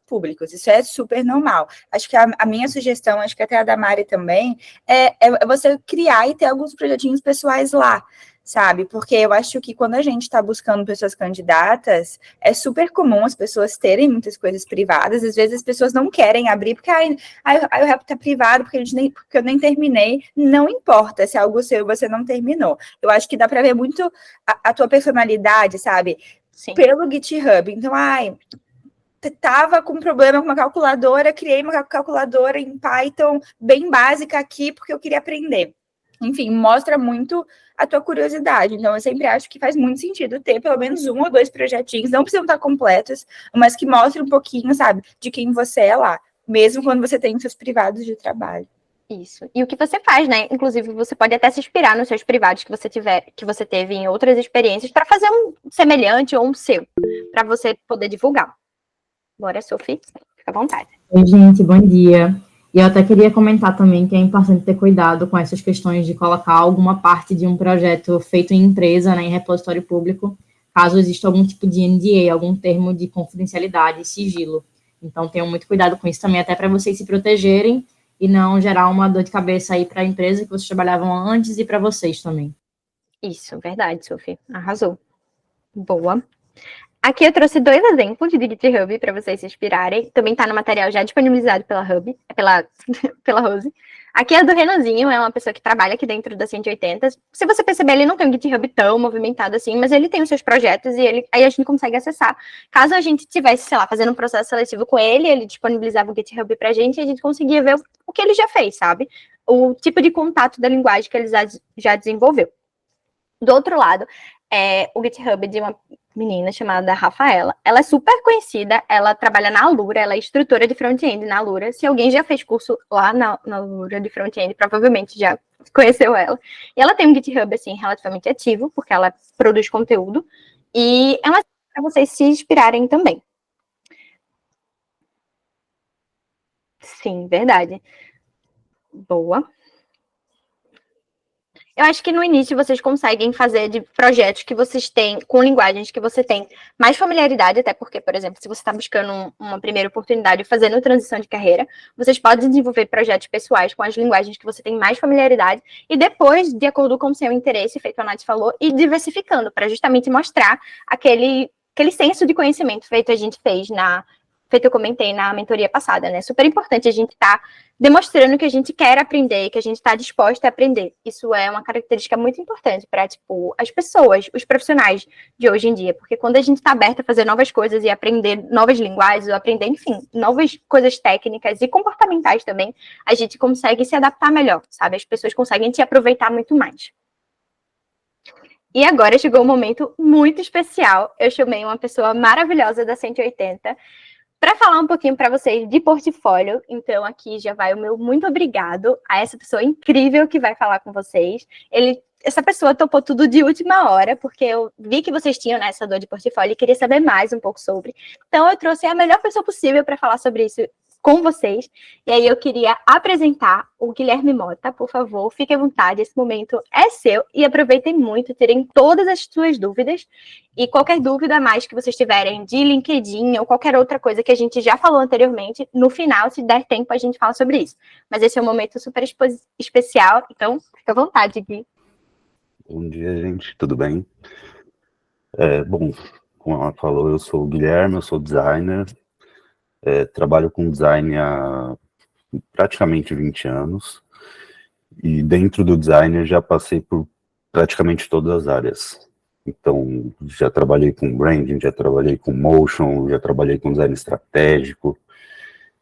públicos. Isso é super normal. Acho que a minha sugestão, acho que até a da Mari também, é você criar e ter alguns projetinhos pessoais lá, sabe? Porque eu acho que quando a gente está buscando pessoas candidatas, é super comum as pessoas terem muitas coisas privadas. Às vezes as pessoas não querem abrir porque o rap tá privado, porque eu nem terminei. Não importa se é algo seu e você não terminou. Eu acho que dá para ver muito a tua personalidade, sabe? Sim. Pelo GitHub. Então, tava com problema com uma calculadora, criei uma calculadora em Python bem básica aqui, porque eu queria aprender. Enfim, mostra muito a tua curiosidade. Então, eu sempre acho que faz muito sentido ter pelo menos 1 ou 2 projetinhos, não precisam estar completos, mas que mostrem um pouquinho, sabe, de quem você é lá, mesmo quando você tem seus privados de trabalho. Isso. E o que você faz, né? Inclusive, você pode até se inspirar nos seus privados que você teve em outras experiências para fazer um semelhante ou um seu, para você poder divulgar. Bora, Sophie, fica à vontade. Oi, gente, bom dia. E eu até queria comentar também que é importante ter cuidado com essas questões de colocar alguma parte de um projeto feito em empresa, né, em repositório público, caso exista algum tipo de NDA, algum termo de confidencialidade e sigilo. Então, tenham muito cuidado com isso também, até para vocês se protegerem e não gerar uma dor de cabeça aí para a empresa que vocês trabalhavam antes e para vocês também. Isso, verdade, Sophie. Arrasou. Boa. Aqui eu trouxe 2 exemplos de GitHub para vocês se inspirarem. Também está no material já disponibilizado pela Rose. Aqui é do Renanzinho, é uma pessoa que trabalha aqui dentro da 180. Se você perceber, ele não tem um GitHub tão movimentado assim, mas ele tem os seus projetos e aí a gente consegue acessar. Caso a gente tivesse, sei lá, fazendo um processo seletivo com ele disponibilizava o GitHub pra gente e a gente conseguia ver o que ele já fez, sabe? O tipo de contato da linguagem que ele já desenvolveu. Do outro lado, o GitHub de uma menina chamada Rafaela. Ela é super conhecida, ela trabalha na Alura, ela é instrutora de front-end na Alura. Se alguém já fez curso lá na Alura de front-end, provavelmente já conheceu ela. E ela tem um GitHub, assim, relativamente ativo, porque ela produz conteúdo. E é uma para vocês se inspirarem também. Sim, verdade. Boa. Eu acho que no início vocês conseguem fazer de projetos que vocês têm, com linguagens que você tem mais familiaridade, até porque, por exemplo, se você está buscando uma primeira oportunidade fazendo transição de carreira, vocês podem desenvolver projetos pessoais com as linguagens que você tem mais familiaridade e depois, de acordo com o seu interesse, feito a Nath falou, ir diversificando para justamente mostrar aquele senso de conhecimento feito eu comentei na mentoria passada, né? Super importante a gente estar demonstrando que a gente quer aprender, que a gente está disposta a aprender. Isso é uma característica muito importante para, tipo, as pessoas, os profissionais de hoje em dia, porque quando a gente está aberto a fazer novas coisas e aprender novas linguagens, ou aprender, enfim, novas coisas técnicas e comportamentais também, a gente consegue se adaptar melhor, sabe? As pessoas conseguem te aproveitar muito mais. E agora chegou um momento muito especial. Eu chamei uma pessoa maravilhosa da 180 para falar um pouquinho para vocês de portfólio. Então, aqui já vai o meu muito obrigado a essa pessoa incrível que vai falar com vocês. Essa pessoa topou tudo de última hora, porque eu vi que vocês tinham essa dor de portfólio e queria saber mais um pouco sobre. Então, eu trouxe a melhor pessoa possível para falar sobre isso com vocês. E aí eu queria apresentar o Guilherme Mota, por favor, fique à vontade, esse momento é seu e aproveitem muito, tirem todas as suas dúvidas e qualquer dúvida mais que vocês tiverem de LinkedIn ou qualquer outra coisa que a gente já falou anteriormente, no final, se der tempo, a gente fala sobre isso. Mas esse é um momento super especial, então fica à vontade, Gui. Bom dia, gente, tudo bem? Bom, como ela falou, eu sou o Guilherme, eu sou designer, trabalho com design há praticamente 20 anos, e dentro do design eu já passei por praticamente todas as áreas. Então, já trabalhei com branding, já trabalhei com motion, já trabalhei com design estratégico,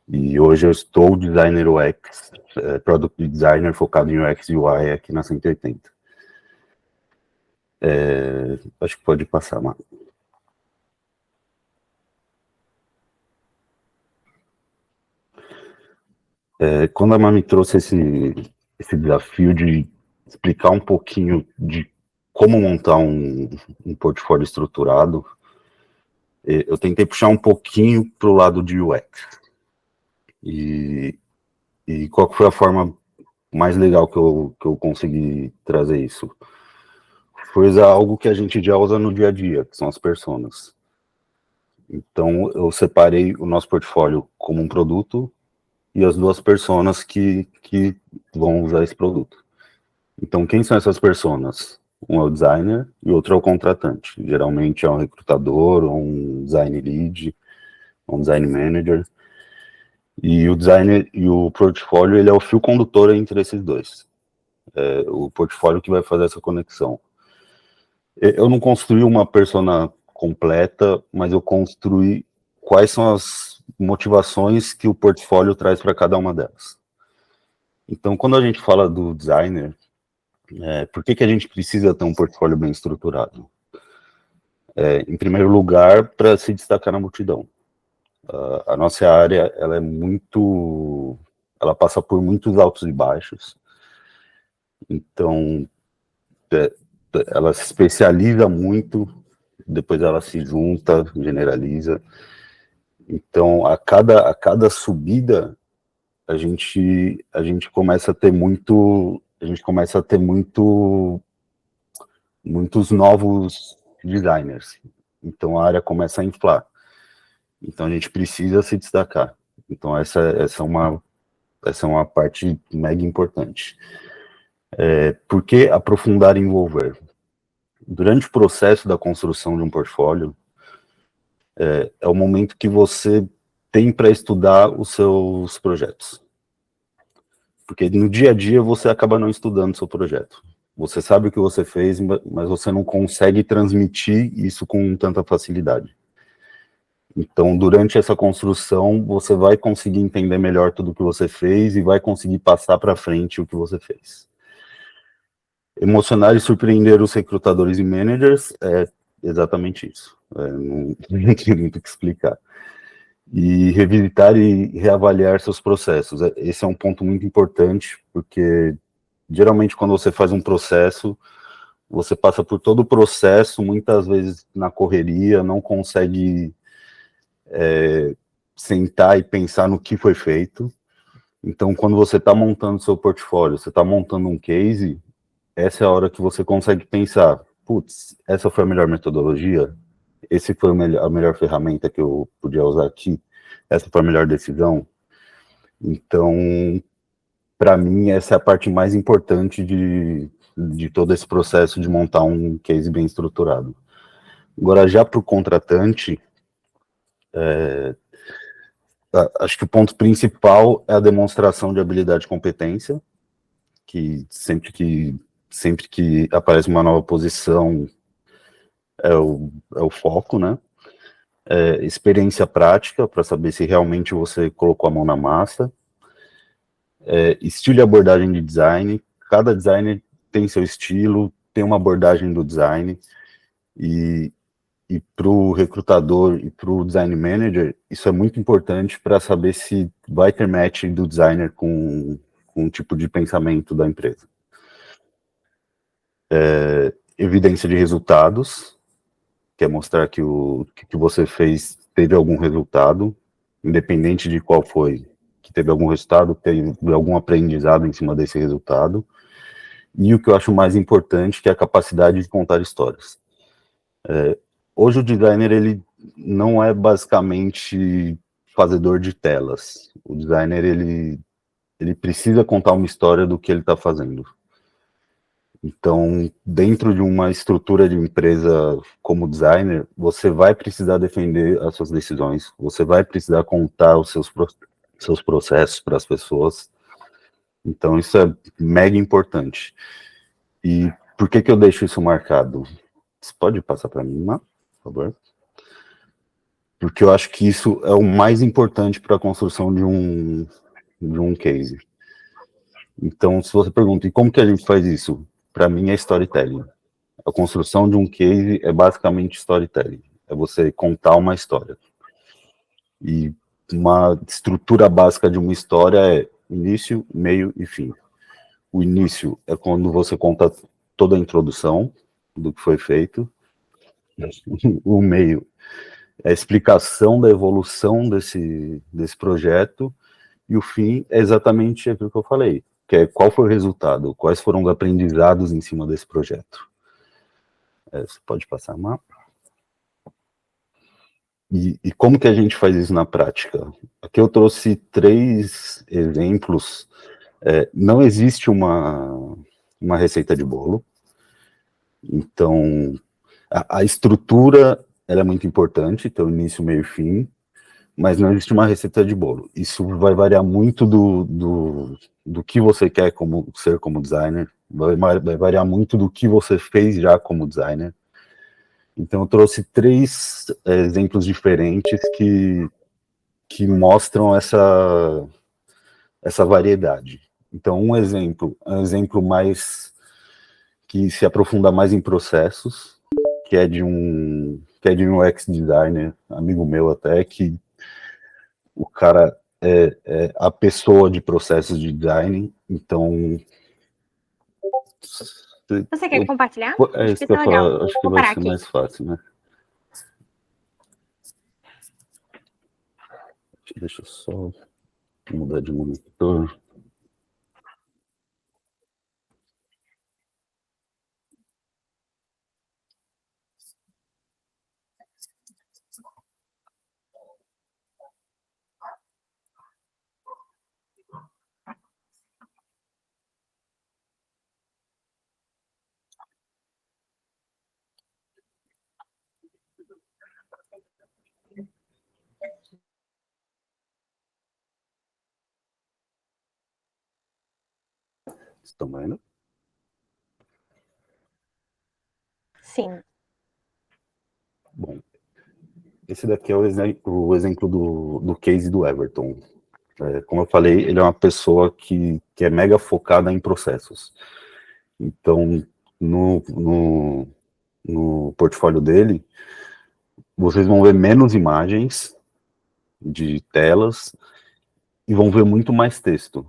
e hoje eu estou designer UX, product designer focado em UX e UI aqui na 180. Acho que pode passar, Marco. Quando a Má me trouxe esse desafio de explicar um pouquinho de como montar um portfólio estruturado, eu tentei puxar um pouquinho para o lado de UX. E qual foi a forma mais legal que eu consegui trazer isso? Foi usar algo que a gente já usa no dia a dia, que são as personas. Então, eu separei o nosso portfólio como um produto e as duas personas que vão usar esse produto. Então, quem são essas personas? Um é o designer e o outro é o contratante. Geralmente é um recrutador, ou um design lead, ou um design manager. E o designer e o portfólio, ele é o fio condutor entre esses dois. O portfólio que vai fazer essa conexão. Eu não construí uma persona completa, mas eu construí quais são as motivações que o portfólio traz para cada uma delas. Então, quando a gente fala do designer, por que a gente precisa ter um portfólio bem estruturado? Em primeiro lugar, para se destacar na multidão. A nossa área, ela passa por muitos altos e baixos. Então, ela se especializa muito, depois ela se junta, generaliza. Então, a cada subida, a gente começa a ter muitos novos designers. Então, a área começa a inflar. Então, a gente precisa se destacar. Então, essa é uma parte mega importante. Por que aprofundar e envolver? Durante o processo da construção de um portfólio, é o momento que você tem para estudar os seus projetos. Porque no dia a dia você acaba não estudando seu projeto. Você sabe o que você fez, mas você não consegue transmitir isso com tanta facilidade. Então, durante essa construção, você vai conseguir entender melhor tudo o que você fez e vai conseguir passar para frente o que você fez. Emocionar e surpreender os recrutadores e managers é exatamente isso. Não tem muito o que explicar. E revisitar e reavaliar seus processos. Esse é um ponto muito importante, porque geralmente quando você faz um processo, você passa por todo o processo, muitas vezes na correria, não consegue sentar e pensar no que foi feito. Então, quando você está montando seu portfólio, você está montando um case, essa é a hora que você consegue pensar, putz, essa foi a melhor metodologia, esse foi a melhor ferramenta que eu podia usar aqui, essa foi a melhor decisão. Então, para mim, essa é a parte mais importante de todo esse processo de montar um case bem estruturado. Agora, já para o contratante, acho que o ponto principal é a demonstração de habilidade e competência, que sempre que aparece uma nova posição é o foco, né? Experiência prática, para saber se realmente você colocou a mão na massa. Estilo e abordagem de design. Cada designer tem seu estilo, tem uma abordagem do design, e para o recrutador e para o design manager, isso é muito importante para saber se vai ter match do designer com o tipo de pensamento da empresa. Evidência de resultados, que é mostrar que o que você fez teve algum resultado, independente de qual foi, que teve algum resultado, teve algum aprendizado em cima desse resultado. E o que eu acho mais importante, que é a capacidade de contar histórias. Hoje o designer, ele não é basicamente fazedor de telas. O designer, ele precisa contar uma história do que ele está fazendo. Então, dentro de uma estrutura de empresa como designer, você vai precisar defender as suas decisões, você vai precisar contar os seus processos para as pessoas. Então, isso é mega importante. E por que eu deixo isso marcado? Você pode passar para mim, por favor? Porque eu acho que isso é o mais importante para a construção de um case. Então, se você pergunta, e como que a gente faz isso? Para mim é storytelling. A construção de um case é basicamente storytelling. É você contar uma história. E uma estrutura básica de uma história é início, meio e fim. O início é quando você conta toda a introdução do que foi feito. O meio é a explicação da evolução desse projeto. E o fim é exatamente aquilo que eu falei, que é qual foi o resultado, quais foram os aprendizados em cima desse projeto. Você pode passar, mapa. E como que a gente faz isso na prática? Aqui eu trouxe 3 exemplos. Não existe uma receita de bolo. Então, a estrutura ela é muito importante, então início, meio e fim, mas não existe uma receita de bolo. Isso vai variar muito do que você quer ser como designer, vai variar muito do que você fez já como designer. Então, eu trouxe 3 exemplos diferentes que mostram essa variedade. Então, um exemplo é um exemplo mais que se aprofunda mais em processos, que é de um UX designer, amigo meu até, que o cara é a pessoa de processos de design. Então, Você quer compartilhar? É isso que eu ia falar, acho que vai ser mais fácil, né? Deixa eu só mudar de monitor. Estão vendo? Sim. Bom, esse daqui é o exemplo do case do Everton. Como eu falei, ele é uma pessoa que é mega focada em processos. Então, no portfólio dele, vocês vão ver menos imagens de telas e vão ver muito mais texto.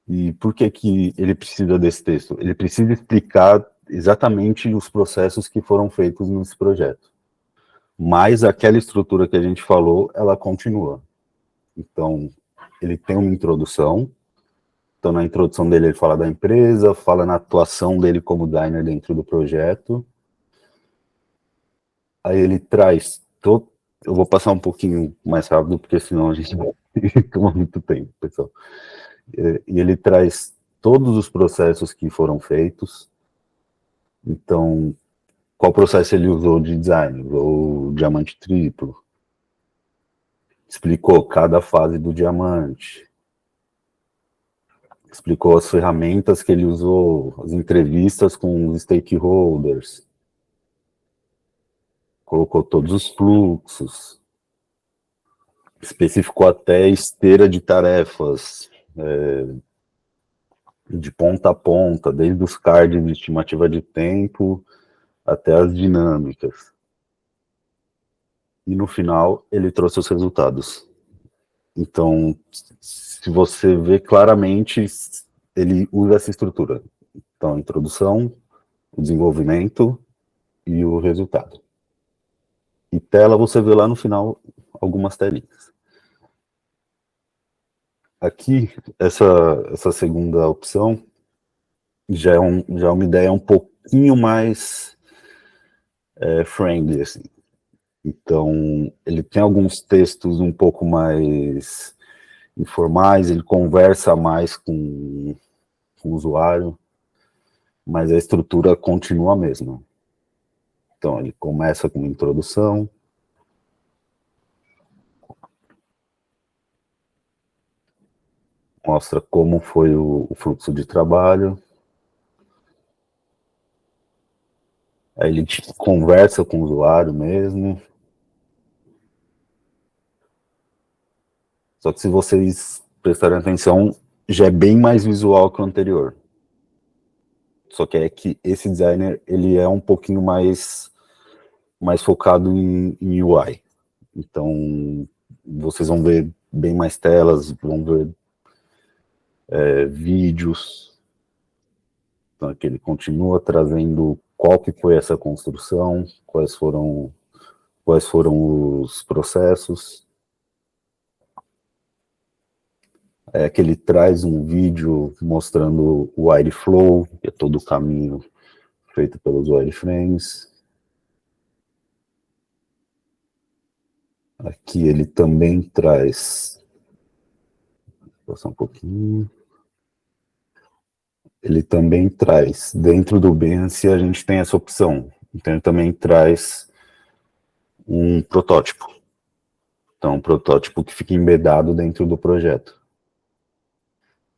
E por que que ele precisa desse texto? Ele precisa explicar exatamente os processos que foram feitos nesse projeto. Mas aquela estrutura que a gente falou, ela continua. Então, ele tem uma introdução. Então, na introdução dele, ele fala da empresa, fala na atuação dele como designer dentro do projeto. Aí ele traz todo... Eu vou passar um pouquinho mais rápido, porque senão a gente vai tomar muito tempo, pessoal. E ele traz todos os processos que foram feitos. Então, qual processo ele usou de design? Usou diamante triplo. Explicou cada fase do diamante. Explicou as ferramentas que ele usou, as entrevistas com os stakeholders. Colocou todos os fluxos. Especificou até esteira de tarefas, de ponta a ponta, desde os cards de estimativa de tempo até as dinâmicas. E no final, ele trouxe os resultados. Então, se você vê claramente, ele usa essa estrutura. Então, a introdução, o desenvolvimento e o resultado. E tela, você vê lá no final algumas telinhas. Aqui, essa segunda opção já é uma ideia um pouquinho mais friendly, assim. Então, ele tem alguns textos um pouco mais informais, ele conversa mais com o usuário, mas a estrutura continua a mesma. Então, ele começa com uma introdução, mostra como foi o fluxo de trabalho, aí ele conversa com o usuário mesmo. Só que se vocês prestarem atenção, já é bem mais visual que o anterior. Só que é que esse designer, ele é um pouquinho mais focado em UI. Então, vocês vão ver bem mais telas, vão ver vídeos. Então, aqui ele continua trazendo qual que foi essa construção, quais foram os processos. É que ele traz um vídeo mostrando o wireflow, que é todo o caminho feito pelos wireframes. Aqui ele também traz... Vou passar um pouquinho. Ele também traz, dentro do Behance, a gente tem essa opção. Então ele também traz um protótipo. Então, um protótipo que fica embedado dentro do projeto.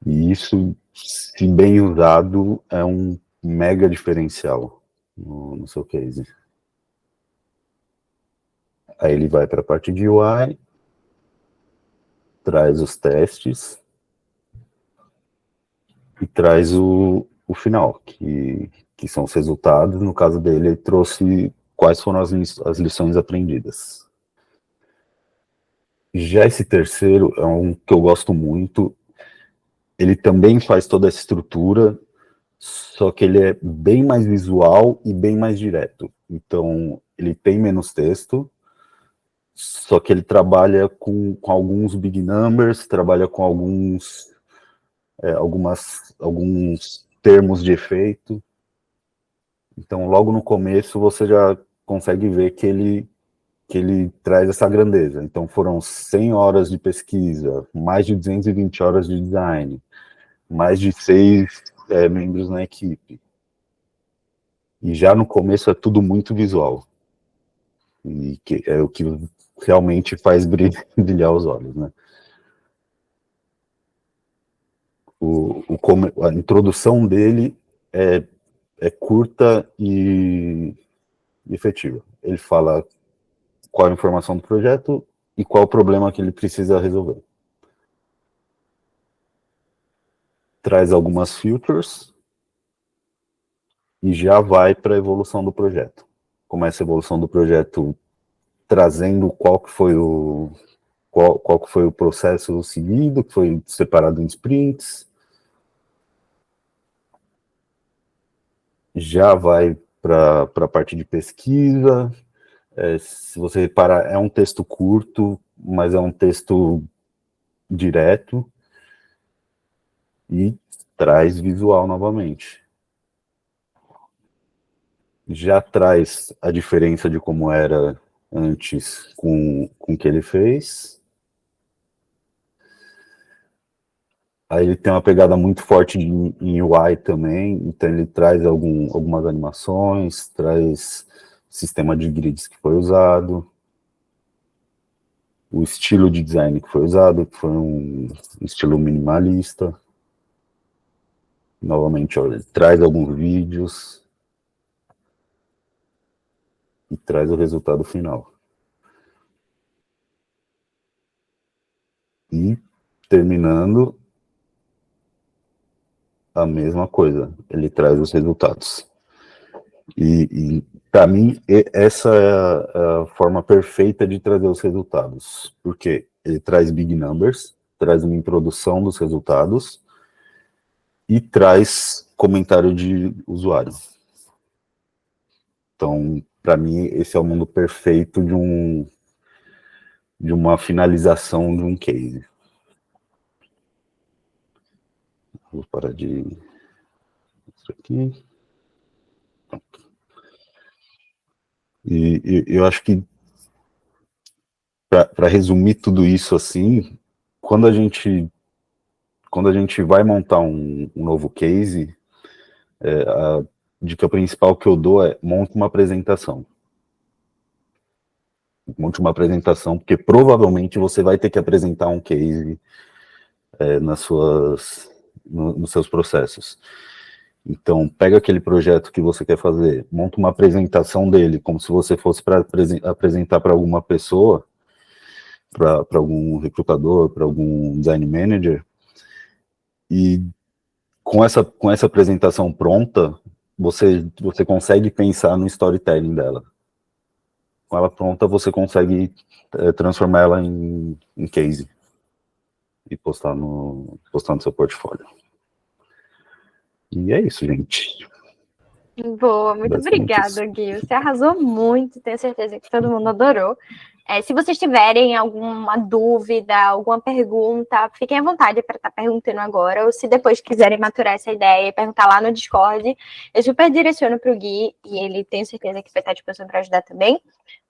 E isso, se bem usado, é um mega diferencial no seu case. Aí ele vai para a parte de UI, traz os testes e traz o final, que são os resultados. No caso dele, ele trouxe quais foram as lições aprendidas. Já esse terceiro é um que eu gosto muito. Ele também faz toda essa estrutura, só que ele é bem mais visual e bem mais direto. Então, ele tem menos texto, só que ele trabalha com alguns big numbers, trabalha com alguns termos de efeito. Então, logo no começo, você já consegue ver que ele traz essa grandeza. Então, foram 100 horas de pesquisa, mais de 220 horas de design, mais de 6 membros na equipe. E já no começo é tudo muito visual. E que é o que realmente faz brilhar os olhos, né? a introdução dele é curta e efetiva. Ele fala qual a informação do projeto e qual o problema que ele precisa resolver. Traz algumas features e já vai para a evolução do projeto. Começa a evolução do projeto trazendo qual que foi o processo seguido, que foi separado em sprints. Já vai para a parte de pesquisa. Se você reparar, é um texto curto, mas é um texto direto e traz visual novamente. Já traz a diferença de como era antes com o que ele fez. Aí ele tem uma pegada muito forte em UI também, então ele traz algumas animações, traz sistema de grids que foi usado, o estilo de design que foi usado, que foi um estilo minimalista. Novamente, olha, ele traz alguns vídeos e traz o resultado final. E, terminando, a mesma coisa, ele traz os resultados. E para mim, essa é a forma perfeita de trazer os resultados, porque ele traz big numbers, traz uma introdução dos resultados e traz comentário de usuário. Então, para mim, esse é o mundo perfeito de uma finalização de um case. Vou parar de... Isso aqui. Pronto. E eu acho que, para resumir tudo isso assim, quando a gente vai montar um novo case, a dica principal que eu dou é monte uma apresentação. Monte uma apresentação, porque provavelmente você vai ter que apresentar um case nos seus processos. Então, pega aquele projeto que você quer fazer, monta uma apresentação dele, como se você fosse para apresentar para alguma pessoa, para algum recrutador, para algum design manager, e com essa apresentação pronta, você consegue pensar no storytelling dela. Com ela pronta, você consegue transformar ela em case e postar no seu portfólio. E é isso, gente. Boa, muito obrigada, Gui. Você arrasou muito, tenho certeza que todo mundo adorou. Se vocês tiverem alguma dúvida, alguma pergunta, fiquem à vontade para estar perguntando agora, ou se depois quiserem maturar essa ideia e perguntar lá no Discord, eu super direciono para o Gui, e ele tenho certeza que vai estar disposto para ajudar também.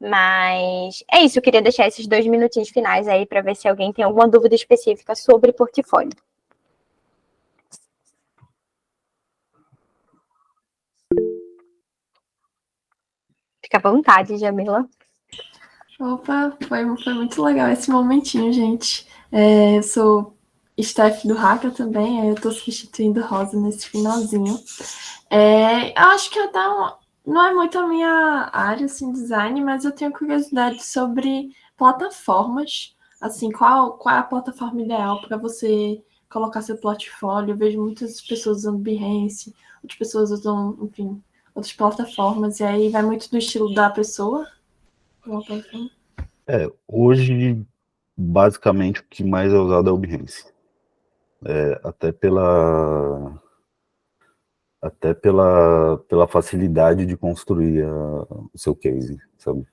Mas é isso, eu queria deixar esses 2 minutinhos finais aí para ver se alguém tem alguma dúvida específica sobre portfólio. Fica à vontade, Jamila. Opa, foi muito legal esse momentinho, gente. Eu sou staff do Haka também, eu estou substituindo Rosa nesse finalzinho. Eu acho que até não é muito a minha área, assim, design, mas eu tenho curiosidade sobre plataformas. Assim, qual é a plataforma ideal para você colocar seu portfólio? Eu vejo muitas pessoas usando Behance, outras pessoas usam, enfim, outras plataformas, e aí vai muito do estilo da pessoa. Hoje, basicamente, o que mais é usado é o Behance. Até pela facilidade de construir o seu case, sabe?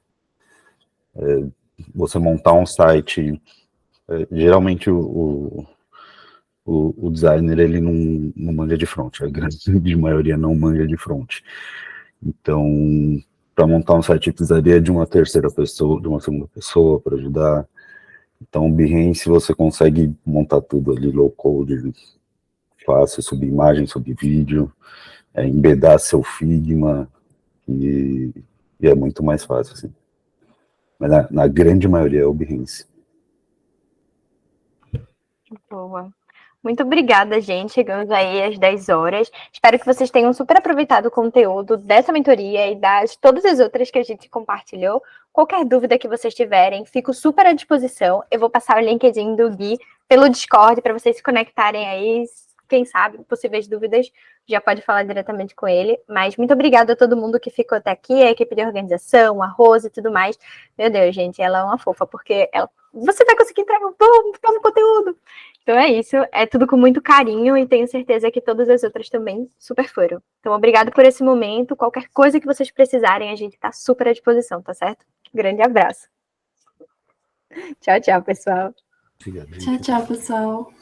Você montar um site, geralmente o designer, ele não manja de front, a grande maioria não manja de front. Então, para montar um site, precisaria de uma terceira pessoa, de uma segunda pessoa para ajudar. Então, o Behance, você consegue montar tudo ali, low code, fácil, subir imagem, subir vídeo, embedar seu Figma, e é muito mais fácil, assim. Mas na grande maioria é o Behance. Boa. Muito obrigada, gente. Chegamos aí às 10 horas. Espero que vocês tenham super aproveitado o conteúdo dessa mentoria e das todas as outras que a gente compartilhou. Qualquer dúvida que vocês tiverem, fico super à disposição. Eu vou passar o LinkedIn do Gui pelo Discord para vocês se conectarem aí. Quem sabe, possíveis dúvidas, já pode falar diretamente com ele. Mas muito obrigada a todo mundo que ficou até aqui, a equipe de organização, a Rose e tudo mais. Meu Deus, gente, ela é uma fofa, porque você vai conseguir entregar um bom conteúdo. Então é isso, é tudo com muito carinho e tenho certeza que todas as outras também super foram. Então, obrigado por esse momento. Qualquer coisa que vocês precisarem, a gente está super à disposição, tá certo? Grande abraço. Tchau, tchau, pessoal. Obrigado, gente. Tchau, tchau, pessoal.